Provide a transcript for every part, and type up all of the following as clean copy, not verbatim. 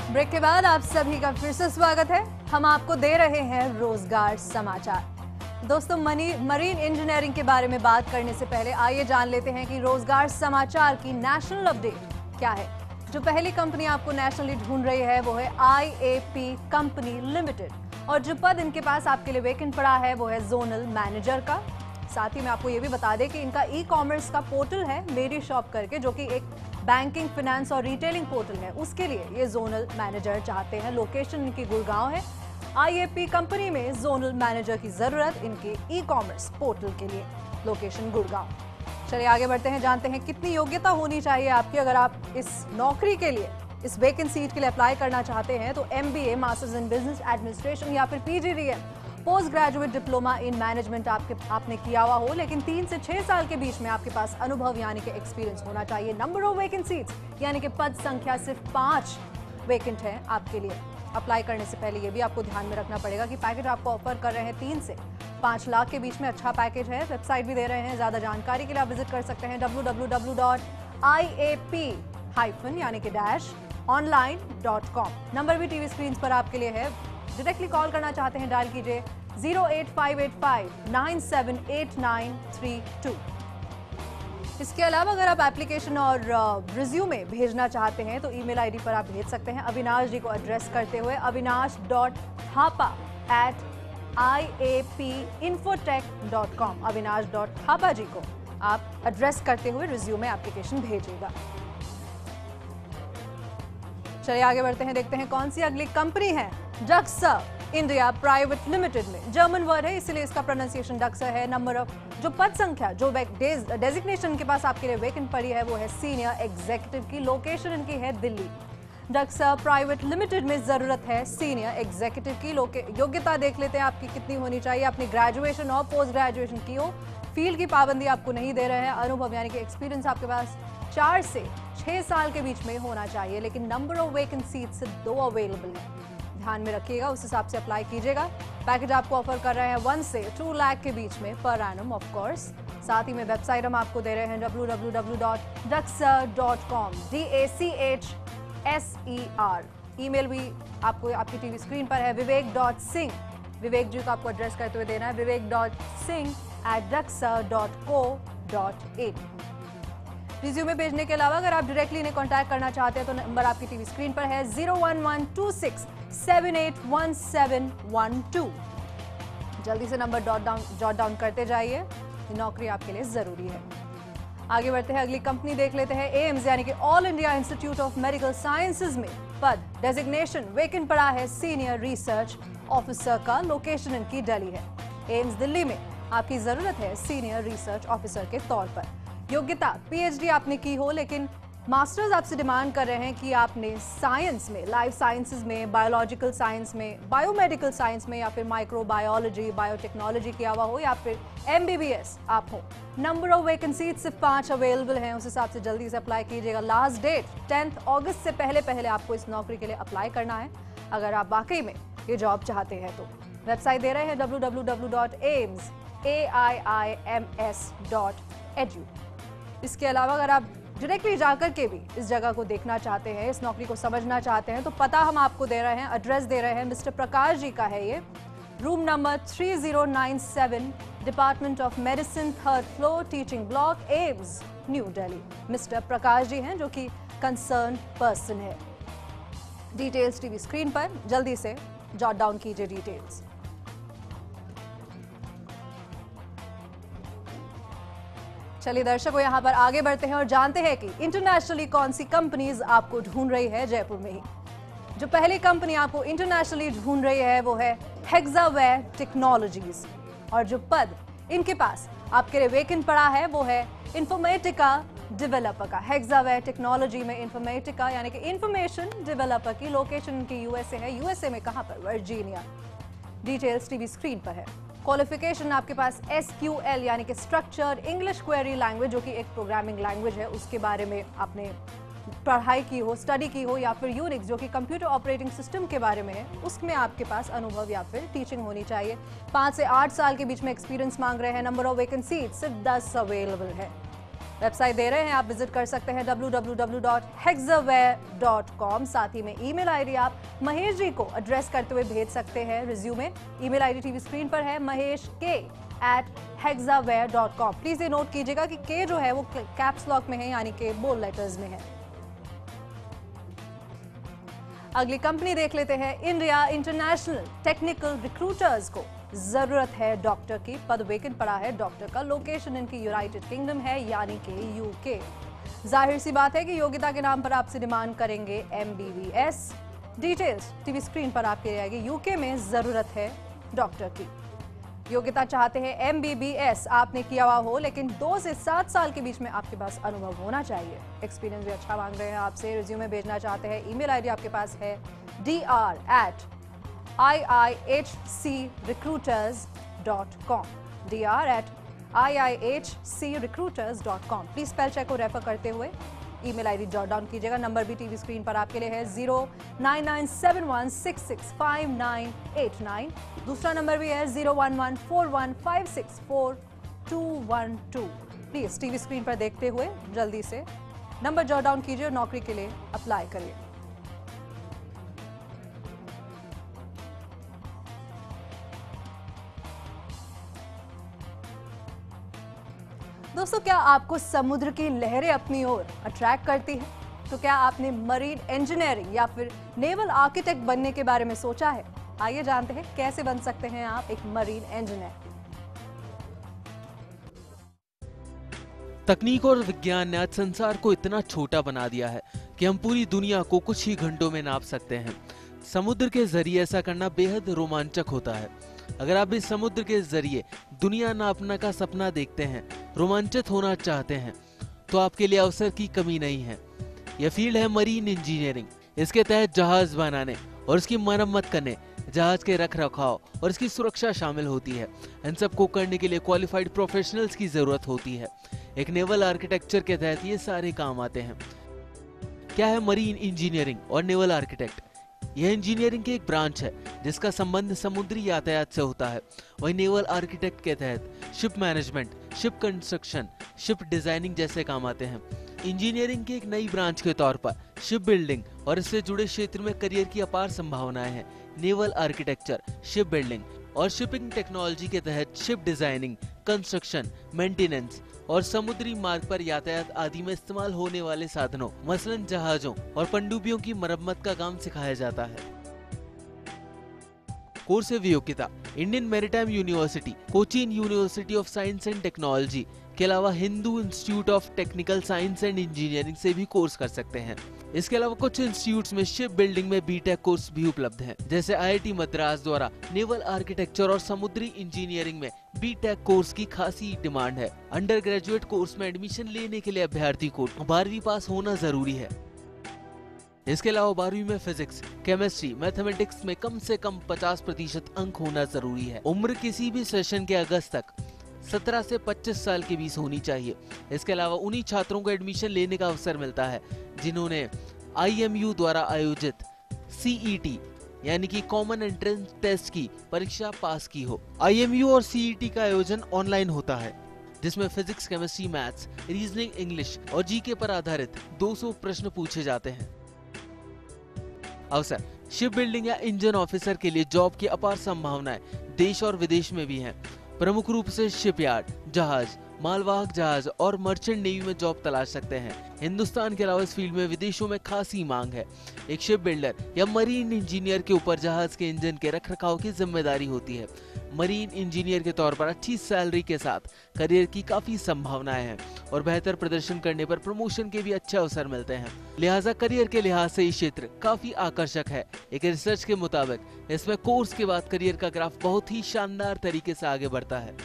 Break के बाद आप सभी का फिर से स्वागत है। हम आपको दे रहे हैं रोजगार समाचार। दोस्तों, मरीन इंजीनियरिंग के बारे में बात करने से पहले आइए जान लेते हैं कि रोजगार समाचार की नेशनल अपडेट क्या है। जो पहली कंपनी आपको नेशनली ढूंढ रही है वो है IAP कंपनी लिमिटेड, और जो पद इनके पास आपके लिए वेकेंट पड़ा है वो है जोनल मैनेजर का। साथ ही मैं आपको ये भी बता दें कि इनका ई-कॉमर्स का पोर्टल है मेरी शॉप करके, जो कि एक बैंकिंग, फाइनेंस और रिटेलिंग पोर्टल है। उसके लिए ये जोनल मैनेजर चाहते हैं। लोकेशन इनकी गुड़गांव है। IAP कंपनी में जोनल मैनेजर की जरूरत इनके ई-कॉमर्स पोर्टल के लिए। लोकेशन गुड़गांव। चलिए आगे बढ़ते हैं, जानते हैं कितनी योग्यता होनी चाहिए आपकी अगर आप इस नौकरी के लिए, इस वैकेंट सीट के लिए अप्लाई करना चाहते हैं। तो MBA, masters in business administration या फिर PGDM, post graduate diploma in management आपने किया हुआ हो, लेकिन 3 से 6 साल के बीच में आपके पास अनुभव यानी कि एक्सपीरियंस होना चाहिए। नंबर ऑफ वैकेंट सीट्स यानी कि पद संख्या सिर्फ 5 वैकेंट है आपके लिए। अप्लाई करने से पहले ये भी आपको ध्यान में रखना पड़ेगा कि पैकेज आपको ऑफर कर रहे हैं 3 से 5 लाख के बीच में। अच्छा पैकेज है। वेबसाइट भी दे रहे हैं। ज्यादा जानकारी के लिए आप विजिट कर सकते हैं www.iap- यानी कि -online.com। नंबर भी टीवी स्क्रीन पर आपके लिए है। डायरेक्टली कॉल करना चाहते हैं, डायल कीजिए 08585978932। इसके अलावा अगर आप एप्लीकेशन और रिज्यूमे भेजना चाहते हैं तो ईमेल आईडी पर आप भेज सकते हैं। अविनाश जी को एड्रेस करते हुए avinash.thapa@iapinfotech.com। avinash.thapa जी को आप एड्रेस करते हुए रिज्यूमे एप्लीकेशन भेजिएगा। चलिए आगे बढ़ते हैं, देखते हैं कौन सी अगली कंपनी है। डक्सा इंडिया प्राइवेट लिमिटेड में, जर्मन वर्ड है इसलिए इसका प्रोनाउंसिएशन डक्सा है। नंबर ऑफ जो पद संख्या, जो डेजिग्नेशन के पास आपके लिए वेकेंट पड़ी है वो है सीनियर एग्जीक्यूटिव की। लोकेशन इनकी है दिल्ली। डक्सा प्राइवेट लिमिटेड में जरूरत है सीनियर एग्जीक्यूटिव की। योग्यता देख लेते हैं आपकी कितनी होनी चाहिए। आपने ग्रेजुएशन और पोस्ट ग्रेजुएशन की हो। फील्ड की पाबंदी आपको नहीं दे रहे हैं। अनुभव यानी कि एक्सपीरियंस आपके पास 4 से 6 साल के बीच में होना चाहिए, लेकिन number of vacant seats 2 available है। ध्यान में रखिएगा, उस हिसाब से अप्लाई कीजिएगा। पैकेज आपको ऑफर कर रहे हैं 1 से 2 लाख के बीच में पर एनम ऑफ कोर्स। साथ ही में वेबसाइट हम आपको दे रहे हैं www.daxer.com DACHSER। ईमेल भी आपको आपकी टीवी स्क्रीन पर है। vivek.singh, विवेक जी को आपको एड्रेस करते हुए देना है vivek.singh@daxer.co.in। रिज्यूमे भेजने के अलावा अगर आप डायरेक्टली इन्हें कांटेक्ट करना चाहते हैं तो नंबर आपकी टीवी स्क्रीन पर है 01126781712। जल्दी से नंबर जॉट डाउन करते जाइए, ये नौकरी आपके लिए जरूरी है। आगे बढ़ते हैं, अगली कंपनी देख लेते हैं। एम्स यानी कि all India institute of medical sciences में पद डेजिग्नेशन वेकेंट पड़ा है सीनियर रिसर्च ऑफिसर का। लोकेशन इनकी दिल्ली है। एम्स दिल्ली में आपकी जरूरत है सीनियर रिसर्च ऑफिसर के तौर पर। योग्यता PhD आपने की हो, लेकिन मास्टर्स आपसे डिमांड कर रहे हैं कि आपने साइंस में, लाइफ साइंसेज में, बायोलॉजिकल साइंस में, बायोमेडिकल साइंस में या फिर माइक्रोबायोलॉजी, बायोटेक्नोलॉजी किया हुआ हो या फिर MBBS आप हो। नंबर ऑफ वैकेंसीज सिर्फ 5 अवेलेबल हैं। उस हिसाब से जल्दी से अप्लाई कीजिएगा। लास्ट डेट 10 अगस्त से पहले आपको इस नौकरी के लिए अप्लाई करना है अगर आप वाकई में ये जॉब चाहते हैं तो। वेबसाइट दे रहे हैं www.aims.edu। इसके अलावा अगर आप डायरेक्टली जाकर के भी इस जगह को देखना चाहते हैं, इस नौकरी को समझना चाहते हैं, तो पता हम आपको दे रहे हैं, एड्रेस दे रहे हैं। मिस्टर प्रकाश जी का है ये। Room number 3097, department of medicine, 3rd floor, teaching block, AIIMS, New Delhi. Mister Prakash ji हैं जो कि कंसर्न पर्सन है। डिटेल्स टीवी स्क्रीन पर, जल्दी से जॉट डाउन कीजिए डिटेल्स। चलिए दर्शकों, यहाँ पर आगे बढ़ते हैं और जानते हैं कि इंटरनेशनली कौन सी कंपनीज आपको ढूंढ रही है जयपुर में ही। जो पहली कंपनी आपको इंटरनेशनली ढूंढ रही है वो है हेक्सावेयर टेक्नोलॉजीज, और जो पद इनके पास आपके लिए वेकेंट पड़ा है वो है इंफॉर्मेटिका डेवलपर का। हेक्सावेयर टेक्नोलॉजी में इंफॉर्मेटिका यानी कि इंफॉर्मेशन डेवलपर की। लोकेशन की USA है। USA में कहां पर? वर्जीनिया। डिटेल्स टीवी स्क्रीन पर है। क्वालिफिकेशन आपके पास SQL यानी कि स्ट्रक्चर्ड इंग्लिश क्वेरी लैंग्वेज, जो कि एक प्रोग्रामिंग लैंग्वेज है, उसके बारे में आपने पढ़ाई की हो, स्टडी की हो, या फिर यूनिक्स जो कि कंप्यूटर ऑपरेटिंग सिस्टम के बारे में है, उसमें आपके पास अनुभव या फिर टीचिंग होनी चाहिए। 5 से 8 साल के बीच में एक्सपीरियंस मांग रहे हैं। नंबर ऑफ वैकेंसीज सिर्फ 10 अवेलेबल है। वेबसाइट दे रहे हैं, आप विजिट कर सकते हैं www.hexaware.com। साथ ही में ईमेल आईडी आप महेश जी को एड्रेस करते हुए भेज सकते हैं resume. Email ID TV screen पर है, mahesh@hexaware.com। प्लीज ये नोट कीजिएगा कि के जो है वो कैप्स लॉक में है, यानी कि बोल्ड लेटर्स में है। अगली कंपनी देख लेते हैं, इंडिया इंटरनेशनल टेक्निकल रिक्रूटर्स को जरूरत है डॉक्टर की। पद वेकेंट पड़ा है डॉक्टर का। लोकेशन इनकी यूनाइटेड किंगडम है, यानी कि यूके। जाहिर सी बात है कि योग्यता के नाम पर आपसे डिमांड करेंगे MBBS। डिटेल्स टीवी स्क्रीन पर आपके आएगी। यूके में जरूरत है डॉक्टर की। योग्यता चाहते हैं MBBS आपने किया हुआ हो, लेकिन 2 से 7 साल के बीच में आपके पास अनुभव होना चाहिए। एक्सपीरियंस भी अच्छा मांग रहे हैं आपसे। रिज्यूमे भेजना चाहते हैं, ईमेल आईडी आपके पास है dr@iihcrecruiters.com dr@iihcrecruiters.com। Please spell check को रेफर करते हुए ईमेल आईडी जॉट डाउन कीजिएगा। नंबर भी टीवी स्क्रीन पर आपके लिए है 09971665989। दूसरा नंबर भी है 01141564212। प्लीज टीवी स्क्रीन पर देखते हुए जल्दी से नंबर जॉट डाउन कीजिए और नौकरी के लिए अप्लाई करिए। दोस्तों, क्या आपको समुद्र की लहरें अपनी ओर अट्रैक्ट करती है? तो क्या आपने मरीन इंजीनियरिंग या फिर नेवल आर्किटेक्ट बनने के बारे में सोचा है? आइए जानते हैं कैसे बन सकते हैं आप एक मरीन इंजीनियर। तकनीक और विज्ञान ने आज संसार को इतना छोटा बना दिया है कि हम पूरी दुनिया को कुछ ही घंटों में नाप सकते हैं। समुद्र के जरिए ऐसा करना बेहद रोमांचक होता है। अगर आप इस समुद्र के जरिए दुनिया नापने का सपना देखते हैं, रोमांचित होना चाहते हैं, तो आपके लिए अवसर की कमी नहीं है। यह फील्ड है मरीन इंजीनियरिंग। इसके तहत जहाज बनाने और इसकी मरम्मत करने, जहाज के रख रखाव और इसकी सुरक्षा शामिल होती है। इन सब को करने के लिए क्वालिफाइड प्रोफेशनल्स की जरूरत होती है। एक नेवल आर्किटेक्चर के तहत ये सारे काम आते हैं। क्या है मरीन इंजीनियरिंग और नेवल आर्किटेक्ट? यह इंजीनियरिंग की एक ब्रांच है जिसका संबंध समुद्री यातायात से होता है। वही नेवल आर्किटेक्ट के तहत ship management, ship construction, ship designing जैसे काम आते हैं। इंजीनियरिंग की एक नई ब्रांच के तौर पर शिप बिल्डिंग और इससे जुड़े क्षेत्र में करियर की अपार संभावनाएं हैं। नेवल आर्किटेक्चर, शिप बिल्डिंग और शिपिंग टेक्नोलॉजी के तहत शिप डिजाइनिंग, कंस्ट्रक्शन, मेंटेनेंस और समुद्री मार्ग पर यातायात आदि में इस्तेमाल होने वाले साधनों, मसलन जहाजों और पनडुब्बियों की मरम्मत का काम सिखाया जाता है। कोर्स योग्यता Indian maritime university, Cochin university of science and technology के अलावा Hindu institute of technical science and engineering से भी कोर्स कर सकते हैं। इसके अलावा कुछ इंस्टीट्यूट्स में शिप बिल्डिंग में बीटेक कोर्स भी उपलब्ध है, जैसे IIT मद्रास द्वारा नेवल आर्किटेक्चर और समुद्री इंजीनियरिंग में बीटेक कोर्स की खासी डिमांड है। अंडर ग्रेजुएट कोर्स में एडमिशन लेने के लिए अभ्यर्थी को 12वीं पास होना जरूरी है। इसके अलावा 12वीं में फिजिक्स, केमिस्ट्री, मैथमेटिक्स में कम से कम 50% अंक होना जरूरी है। उम्र किसी भी सेशन के अगस्त तक 17 से 25 साल के बीच होनी चाहिए। इसके अलावा उन्हीं छात्रों को एडमिशन लेने का अवसर मिलता है जिन्होंने IMU द्वारा आयोजित CET यानी कि कॉमन एंट्रेंस टेस्ट की परीक्षा पास की हो। IMU और CET का आयोजन ऑनलाइन होता है, जिसमें physics, chemistry, maths, reasoning, English और GK पर आधारित 200 प्रश्न पूछे जाते हैं। अवसर शिप बिल्डिंग या इंजन ऑफिसर के लिए जॉब की अपार संभावनाएं देश और विदेश में भी हैं। प्रमुख रूप से शिपयार्ड, जहाज, मालवाहक जहाज और मर्चेंट नेवी में जॉब तलाश सकते हैं। हिंदुस्तान के अलावा इस फील्ड में विदेशों में खासी मांग है। एक शिप बिल्डर या मरीन इंजीनियर के ऊपर जहाज के इंजन के रखरखाव की जिम्मेदारी होती है। मरीन इंजीनियर के तौर पर अच्छी सैलरी के साथ करियर की काफी संभावनाएं हैं और बेहतर प्रदर्शन करने पर प्रमोशन के भी अच्छे अवसर मिलते हैं। लिहाजा करियर के लिहाज से ये क्षेत्र काफी आकर्षक है। एक रिसर्च के मुताबिक इसमें कोर्स के बाद करियर का ग्राफ बहुत ही शानदार तरीके से आगे बढ़ता है।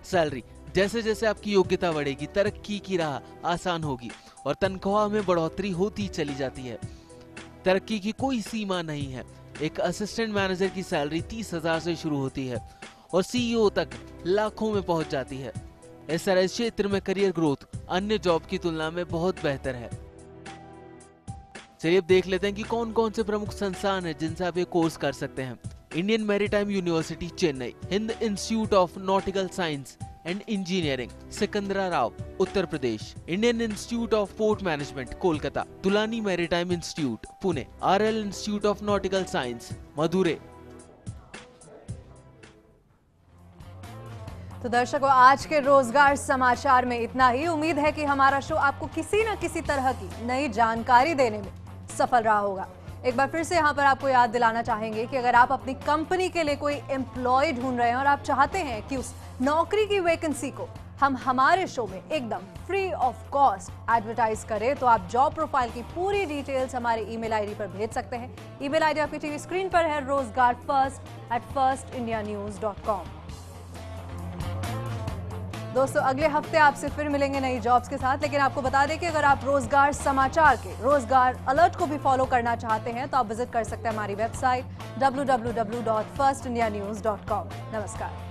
सैलरी जैसे जैसे आपकी योग्यता बढ़ेगी, तरक्की की राह आसान होगी और तनख्वाह में बढ़ोतरी होती चली जाती है। तरक्की की कोई सीमा नहीं है। एक असिस्टेंट मैनेजर की सैलरी 30,000 से शुरू होती है और CEO तक लाखों में पहुंच जाती है। इस तरह इस क्षेत्र में करियर ग्रोथ अन्य जॉब की तुलना में बहुत बेहतर है। चलिए अब देख लेते हैं कि कौन कौन से प्रमुख संस्थान हैं जिनसे आप ये कोर्स कर सकते हैं। Indian maritime university Chennai, Hind institute of nautical science and engineering, Sikandra Rao, Uttar Pradesh. Indian institute of port management, Kolkata. Tulane maritime institute, Pune. RL institute of nautical science, Madurai. तो दर्शकों, आज के रोजगार समाचार में इतना ही। उम्मीद है कि हमारा शो आपको किसी न किसी तरह की नई जानकारी देने में सफल रहा होगा। एक बार फिर से यहाँ पर आपको याद दिलाना चाहेंगे कि अगर आप अपनी कंपनी के लिए कोई एम्प्लॉय ढूंढ रहे हैं और आप चाहते हैं कि उस नौकरी की वैकेंसी को हम हमारे शो में एकदम फ्री ऑफ कॉस्ट एडवर्टाइज करें, तो आप जॉब प्रोफाइल की पूरी डिटेल्स हमारे ईमेल आईडी पर भेज सकते हैं। ईमेल आईडी आपकी टीवी स्क्रीन पर है, rozgarfirst@firstindianews.com। दोस्तों, अगले हफ्ते आपसे फिर मिलेंगे नई जॉब्स के साथ, लेकिन आपको बता दें कि अगर आप रोजगार समाचार के रोजगार अलर्ट को भी फॉलो करना चाहते हैं तो आप विजिट कर सकते हैं हमारी वेबसाइट www.firstindianews.com। नमस्कार।